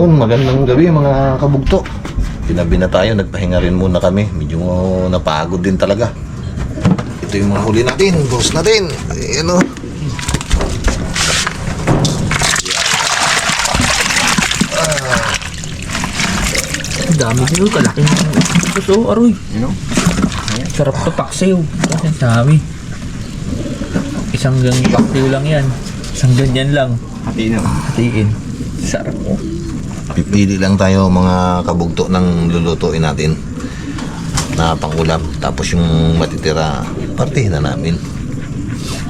Yun, magandang gabi mga kabugto. Tinabi na tayo, nagpahinga rin muna kami. Medyo napagod din talaga. Ito yung mga huli natin, boss natin. Ayan o. Ang dami sa'yo, kalaking ito, aroy. You know? Sarap to paksiw. Kasi sabi. Isang gang paksiw lang yan. Isang ganyan lang. Hatiin na. Hatiin. Sarap mo. Pipili lang tayo mga kabugto ng lulutuin natin na pangulam. Tapos yung matitira, partihin na namin.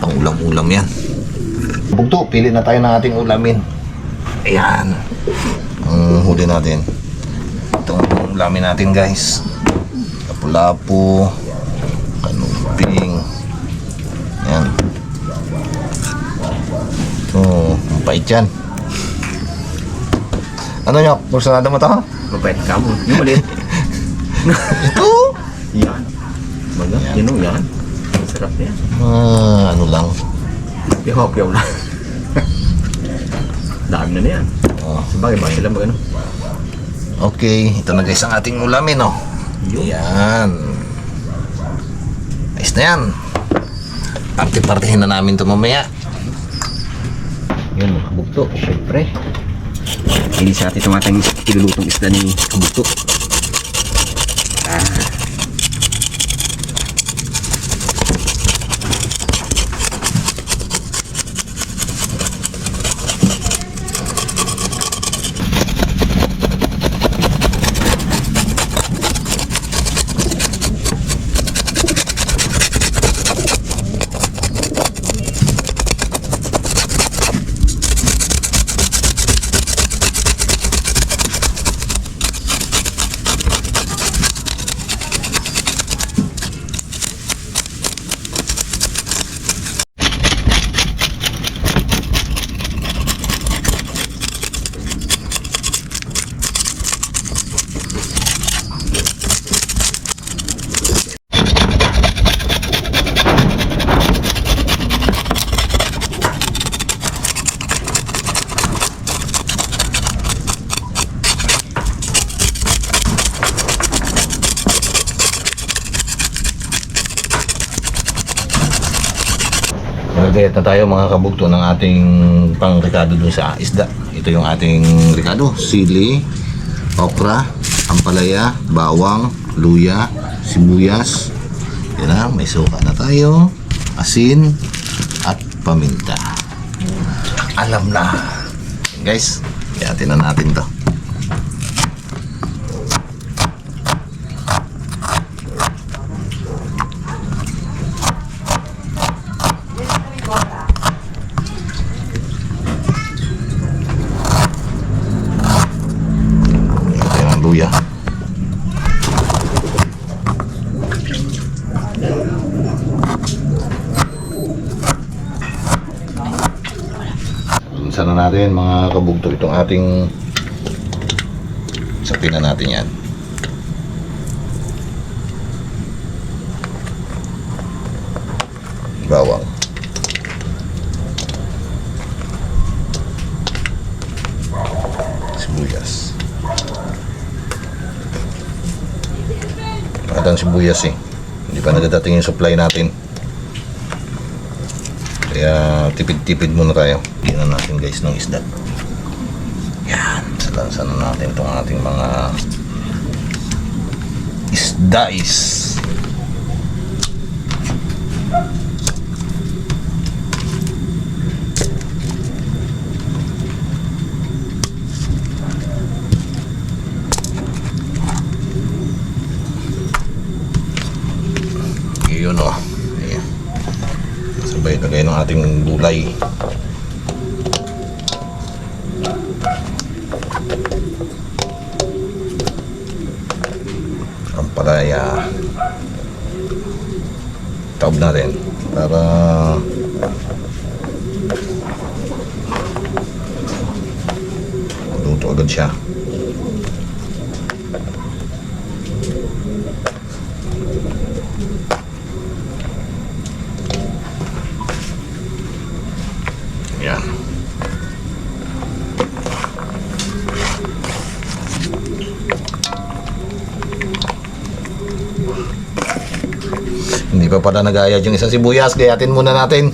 Pangulam-ulam yan. Kabugto, pili na tayo ng ating ulamin. Ayan. Ang huli natin. Itong ulamin natin guys. Lapu-lapu. Kanumping. Ayan. Ito, ang pait yan. Ano nyo? Pursanada mo ito? Mabait ka mo. Yung maliit. Ito? Yan. Baga, yan o yan. Masarap yan. Ano lang. Pihaw-pihaw lang. Dami na yan. Oh. Sabagay ba sila mag ano? Okay, ito na guys ang ating ulamin, oh. Yan. Ayos na yan. Party-partihin na namin ito mamaya. Yan, kabugto. Siyempre. Hindi sa atin itong ating ilulutong isda ni kabugto. Nag-diet na tayo mga kabugto ng ating pang-ricado dun sa isda. Ito yung ating ricado. Sili, okra, ampalaya, bawang, luya, sibuyas. Yan na, may suka na tayo. Asin at paminta. Alam na. Guys, yatin na natin to. Luya. Sana natin mga kabugto itong ating sapin na natin yan. Bawang. Sibuyas. Ang sibuyas eh. Hindi pa nagdating yung supply natin. Kaya tipid-tipid muna tayo. Tingnan natin guys ng isda. Yan. Salansan na natin itong ating mga isdais. Yun o. Ayan. Sabay lagay ng ating gulay. Ampalaya. Taob natin para luto agad siya. Yan. Hindi pa pala nagayad yung isang sibuyas. Gayatin muna natin.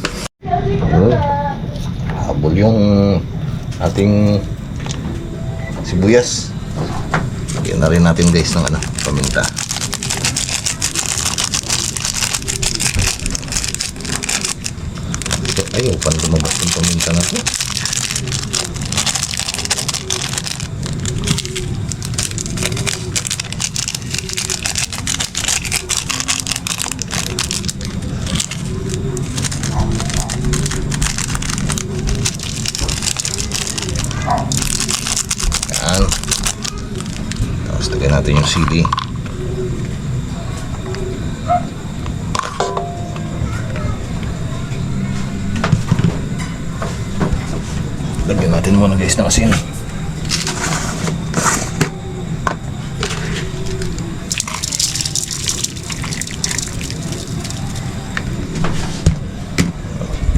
Habol yung ating sibuyas. Lagyan na rin natin guys ng paminta. Ayaw pa lumabas yung paminta na to. Yan. Tapos lagyan natin yung sili. Lagyan natin muna guys ng asin.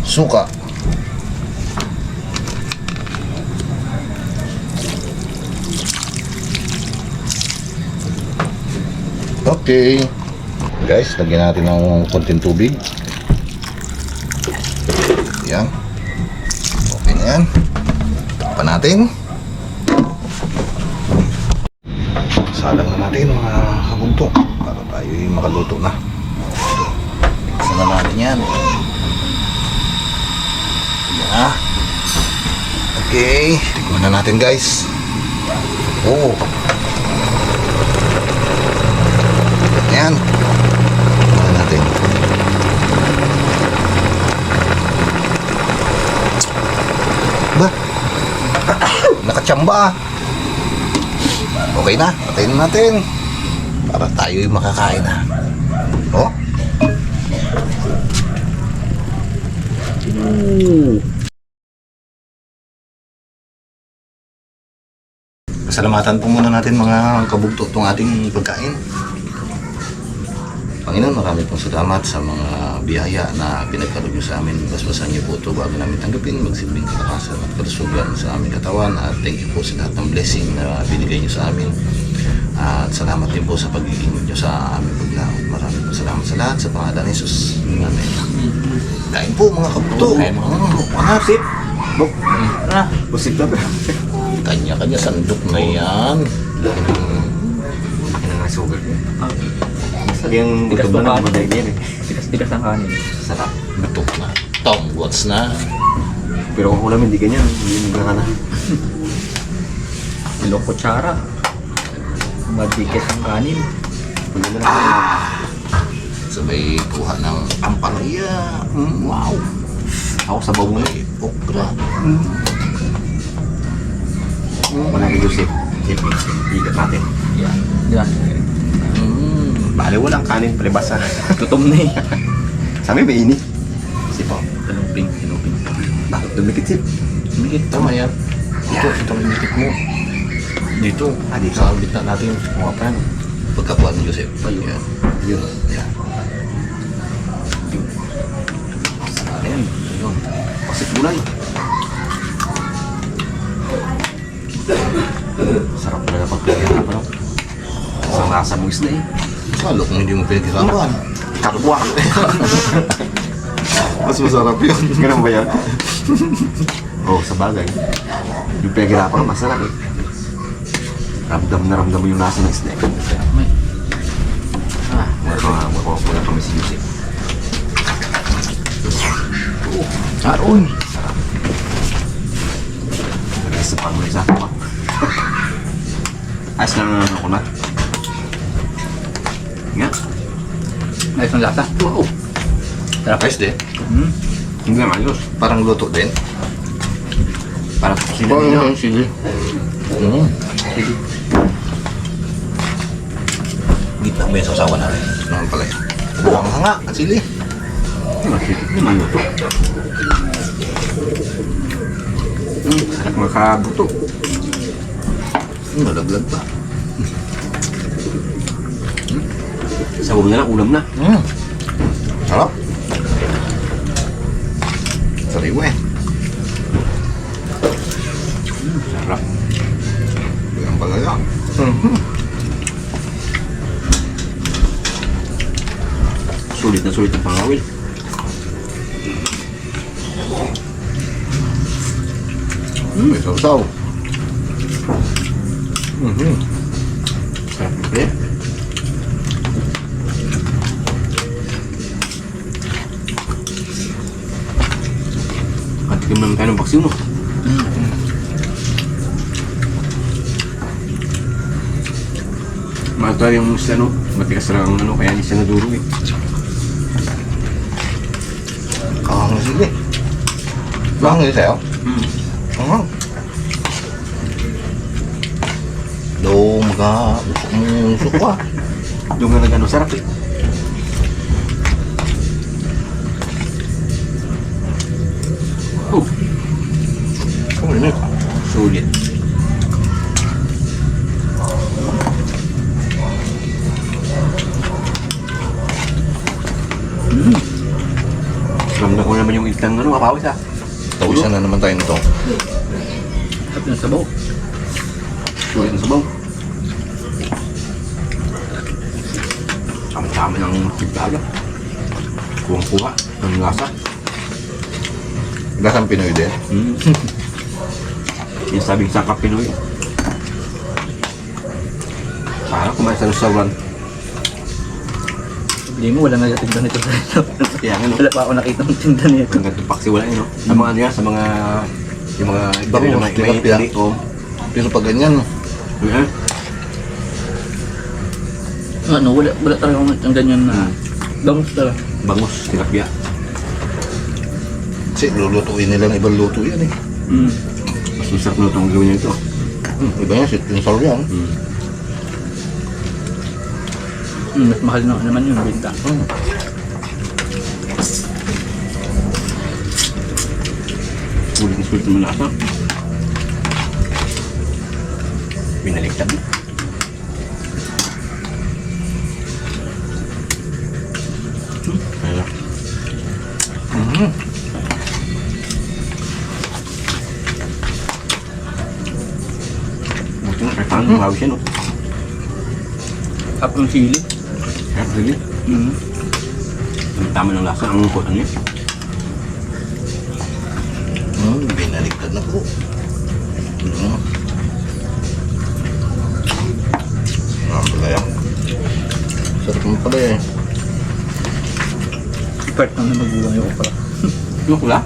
Suka. Okay. Guys, lagyan natin ng konting tubig. Yan. Okay na yan. Pa natin. Salang na natin mga kabunto para tayo makaluto na. Iksan na natin yan. Yan. Okay. Tignan na natin guys. Oh. Yan. Tignan natin. Ba? Nakachamba. Okay na, patayin natin para tayo'y makakain na. Oh. Pasalamatan po muna natin mga kabugto itong ating pagkain. Panginoon, marami pong salamat sa mga biyaya na pinagkaroon nyo sa amin. Basbasan nyo po ito bago namin tanggapin. Magsilbing kalakasan at kalusugan sa aming katawan. At thank you po sa lahat ng blessing na binigay nyo sa amin. At salamat din po sa pagiging nyo sa aming paglaot. Marami pong salamat sa lahat sa pangalan ni Jesus. Amen. Kain po mga kabugto. Kain mga kabugto. Pangasip. Bok. Busip na ba? Kanya-kanya sandok na yan. Yan ang sugar ko. Yung Tigas buto pa na kanin. naman yan eh. Tigas ng kanin. Sarap. Butok na. Tonggots na. Pero kung ulam hindi ganyan, hindi ka na. Ilong kutsara. Madikit ang kanin. Pwede na lang. Sabay kuha ng ampalaya. Wow. Ako sa bawo na. May okra. Walang ilusip. Ikat natin. Yan. Yan. Bale, walang kanin palibasa. Tutom na eh. Sa amin may ini. Sipo. Talumping. Bakit dumikit sip? Mikit, tama yan. Ito may mikit mo. Dito. Dito. Sa gitna natin. Mga pan. Pagkakuha ni Joseph. Yan. Yun. Yan. Ayan. Yun. Pasik gulay. Sarap talaga pagkakita pa no? Isang nasa mo isda eh. Salo kung hindi mo pinaghirapan. Kapwa. Mas masarap yun. Ganun ba yan? Oo, sa bagay. Yung pinaghirapan ka, masarap eh. Ramdam na ramdam mo yung nasa ng isda eh. Wala kami si Yusef. Aroy. Sarap. Nag-isapan mo isa pa. Ayos na ako na. Nga. Ayos ng lasa. Wow. Sarap. Ayos din. Hindi naman ayos. Parang luto din. Para sa kusina nila. Sige. Gitna mo yung sasawa natin. Ito naman pala yun. Buwang hanga at sili. Masipit naman ito. Sarap makabuto. Nalaglag pa. Sabog na lang, ulam na. Sarap. Sariwa eh. Sarap. Buwang pala yan. Sulit na sulit ang pangawil. May sausaw. Sarap na pre. Katikim naman tayo ng paksiw mo. Mata yung isda no, matigas lang ang ano, kaya hindi siya nadurog eh. Kakang sige. Bakang nila sa'yo? Kakang. Daw usok ka. Doon nga nag-ano, sarap eh. Oh, Kuminig. sulit. Ramdam ko naman yung itang ano, kapawis ah. Tawisan na naman tayo nito. Sarap ng sabaw. Sulit ng sabaw. Tama-tama ng tiglaga. Kuwang-kuha ng lasa. Lasang Pinoy din. Yung sabing sakap Pinoy. Parang kumain sa restaurant. Hindi mo, wala nagatinda nito sa ito. Kaya nga no. Wala pa ako nakita ng tinda nito. Ang ganito paksi wala yun no. Sa mga ano yan, sa mga yung mga Bangus, may tilapia. likom. Pero pag ganyan, Yeah. Ano, wala talaga ang ganyan na bangus talaga. Bangus, tilapia. kasi lulutuin nila ng ibang luto yan eh. Mas masarap na itong gawin nito. Iba yan, sweet and sour yan. Mas mahal na naman yun, benta. Sulit naman lasa. Binaligtad. Ayun. Buti nga, kahit paano mabawi siya, no? Tapos ng sili. Kaya, really? Ang tama ng lasa, ang ano niya. Binaligtad na po. Pala yan. Sarap mo pala eh. Part lang na magulang yung okra. Yung kula?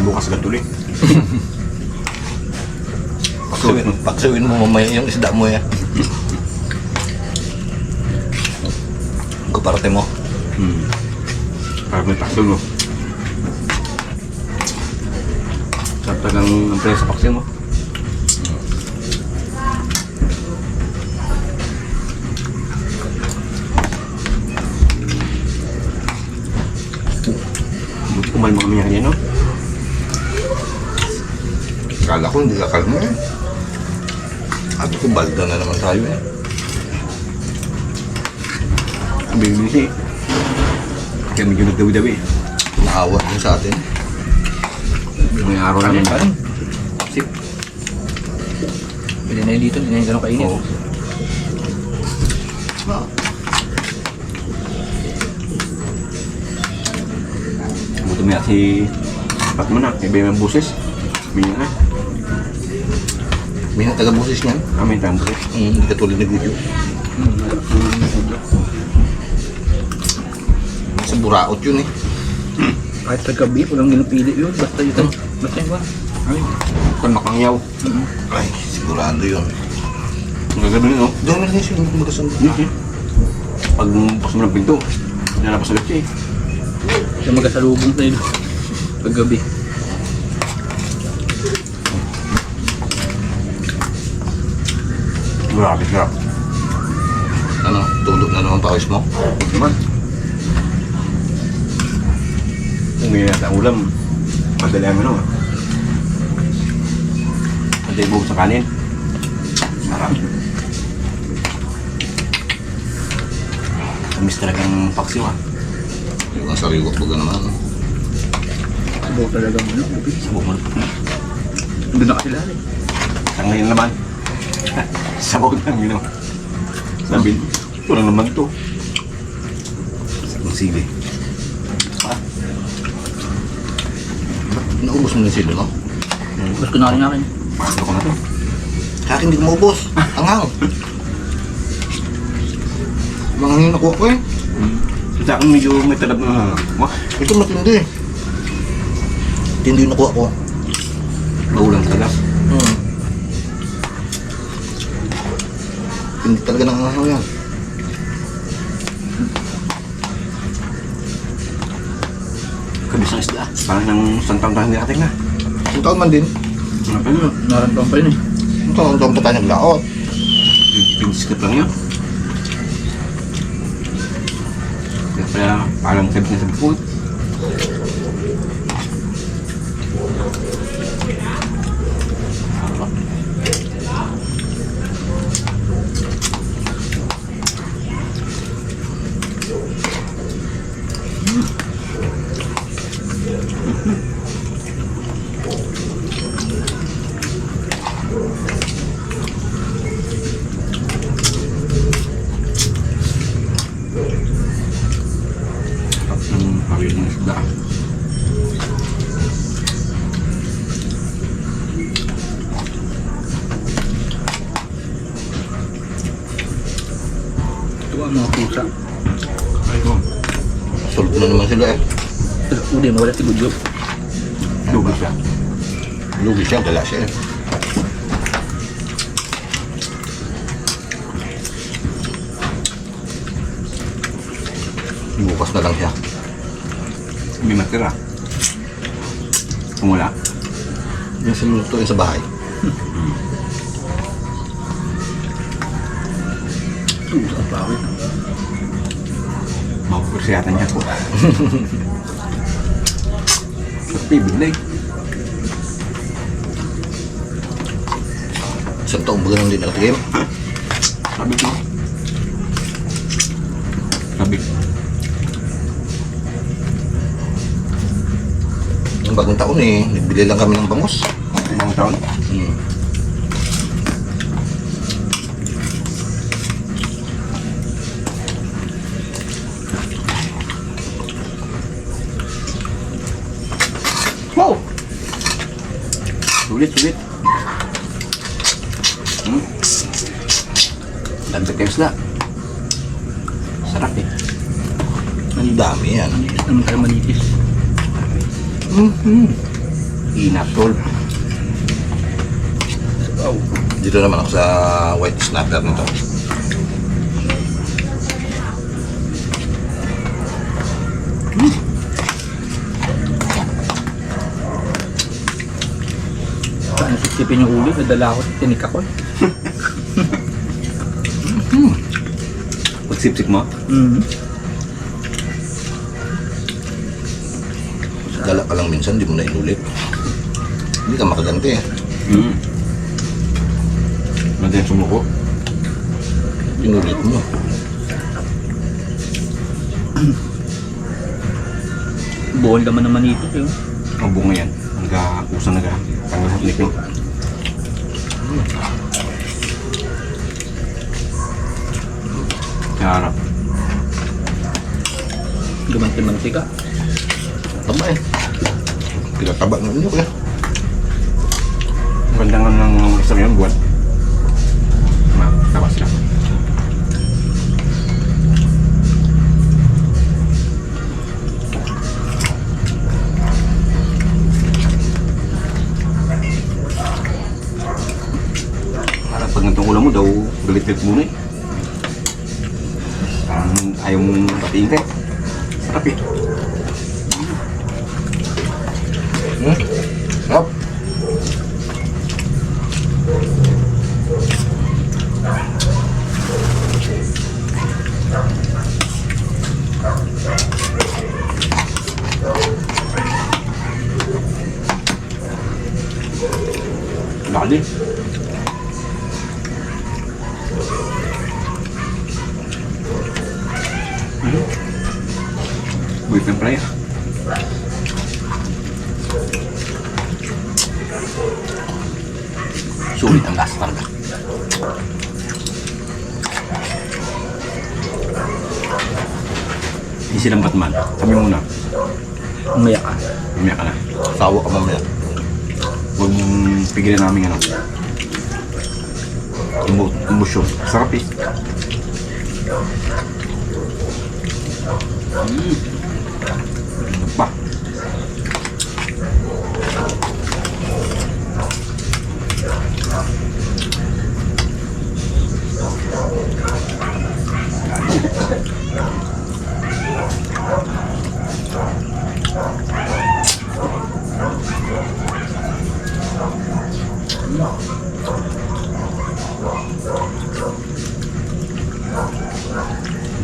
Bukas agad tuloy. Paksawin mo mamaya yung isda mo ya. Kuparte mo. Para may paksil mo. Sarap talagang ang presa sa paksil mo. Buti kumain mo kami yan, no? Kala ko hindi kakalma eh. At ko balda na naman tayo eh. Ang bilis eh. Kaya medyo nagdawi-dawi. Naawa din sa atin. May araw naman. Parang sip. Pwede na yun dito, hindi na yung ganun kainit. Oo. Buti mo yan si Patman na. Iba yung buses. Minyan na. May taga-busis niyan. May tayong buses. Hindi katulad ni Gujo. Sa Buraot yun eh. Kahit sa gabi, walang ginapili yun. Basta yun. Basta yun ba? Ay, kan makangyaw. Ay, sigurado yun. Ang gagawin no? Dahil na siya yung magkasundo. Pag bukas mo ng pinto, nalabas agad siya eh. Siya magkasalubong sa ilo. Paggabi. Grabe ka. Ano, tulog na naman pawis mo? Naman. Kung may nasa ulam, madali ang ano. Madali buhok sa kanin. Sarap. Tamis talagang paksiw ah. Yung ang sariwak baga naman. Subo talaga mo. Ano? Sabog mo. Doon na kasi lahat eh. Ang ngayon naman. Sabaw lang yun. Sabi, wala naman to. Ang sili. Naubos mo na sila, no? Bas ko na rin akin. Ano ko na to? Sa akin, hindi ko maubos. Anghang. Mga hangin nakuha ko eh. Sa akin medyo may talab na. Wah, Ito matindi. Tindi yung nakuha ko. maulang talab. Hindi talaga nangangahaw yan. Kabisang isda. Parang ng santang tahan din ating na. Ang taon man din. Ano pa yun? Narantuan pa yun eh. Ang taon pa tayo naglaot. Pinskip lang yun. Kaya parang sabi na sa food. Hawil ng isda. Ito ang mga pusa. Ay ko. Sulok na naman sila eh. Uli, mawala si Gudyo. Lugas siya. Lugi siya, gala siya eh. Bukas na lang siya. May matira. Kung wala. Yung sinutuin sa bahay. Pusa ang pawit. Mapupursiyatan niya po. Tapi bigay. Isang taong ba ganun din nakatigim? Sabi ko. Sabi. Yung bagong taon eh, nagbili lang kami ng bangus. Ibang taon. Wow! Sulit. Dagdag kayo sila. Sarap eh. Ang dami yan. Manitis naman tayo manitis. Inatol. Wow. Dito naman ako sa white snapper nito. Saan sipsipin yung ulo? Nadala ko, tinik ako. Pagsipsip mo? Gala ka lang minsan, di mo na inulit. Hindi ka makaganti eh. Nandiyan sumuko. Inulit mo. Buhay ka man ng manitis eh. Ang bunga yan. Nag-usang tanggal sa tinik mo. Harap. Gumanti-manti ka. Tama eh. Pinataba ng inyo eh. Ganda nga ng isang yun, buwan. Tabas lang. Parang pag nagtong ulam mo daw, galit-galit muna eh. Parang ayaw mong batiin ka eh. Sarap eh. Sarap. Lali. Boyfriend pala yan. Sulit ang lasa talaga. Hindi silang Batman. Sabi mo na. Umayak ka. Umiyak ka na. Sawa ka mamaya. Huwag mong pigilan namin ano. Emosyon. Sarap eh. Pa.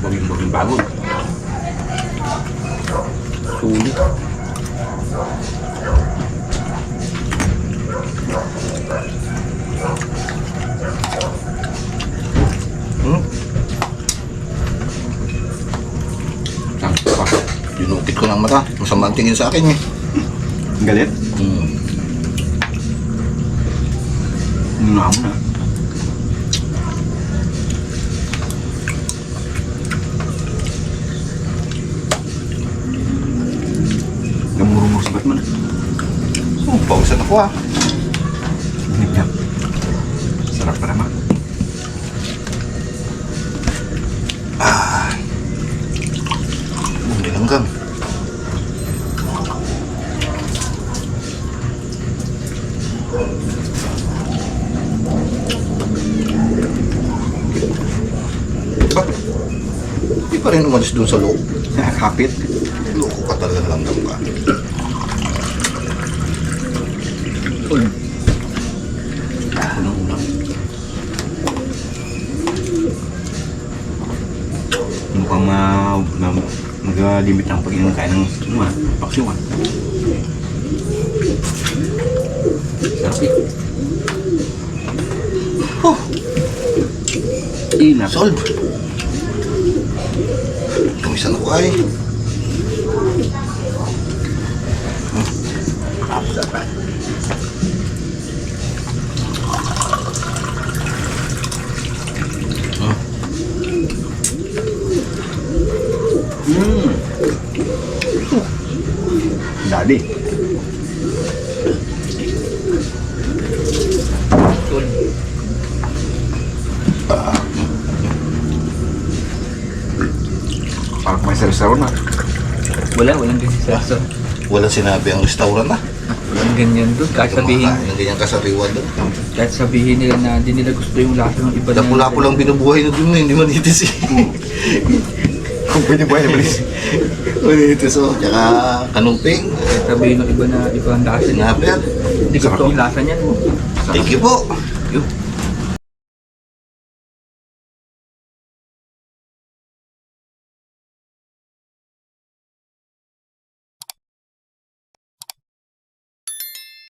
Baging bago. Sulit. Pa. Dinukit ko ng mata. Masama ang tingin sa akin eh. Galit? Muna mo na. Gamurumur si Batman. Oh, pawisan ako ah. Yan. Sarap pa naman. Nilanggang. Ba't? Di pa rin umalis doon sa loob. Kapit. Loko ka talaga langgam ka. Ako ng ulam. Mukhang mag-limit ang pag-inom kain ng paksiwan. Sarap eh. Oh, Inap. solve. Tumisan ako ay. Daddy. Tol. Parang may sarap na. Walang ganyan sa aso. Walang sinabi ang restaurant ah. Walang ganyan doon. Kahit sabihin, Kumakain ng ganyan kasariwan doon. kahit sabihin nila na hindi nila gusto yung lasa ng iba na. Lapu-lapu lang binubuhay na doon na, hindi manitis eh. Kung pwede buhay na balis. Manitis oh. Tsaka kanumping, Kahit sabihin ng iba na iba ang lasa niya. snapper. Hindi gusto ang lasa niyan. Thank you po. Yun.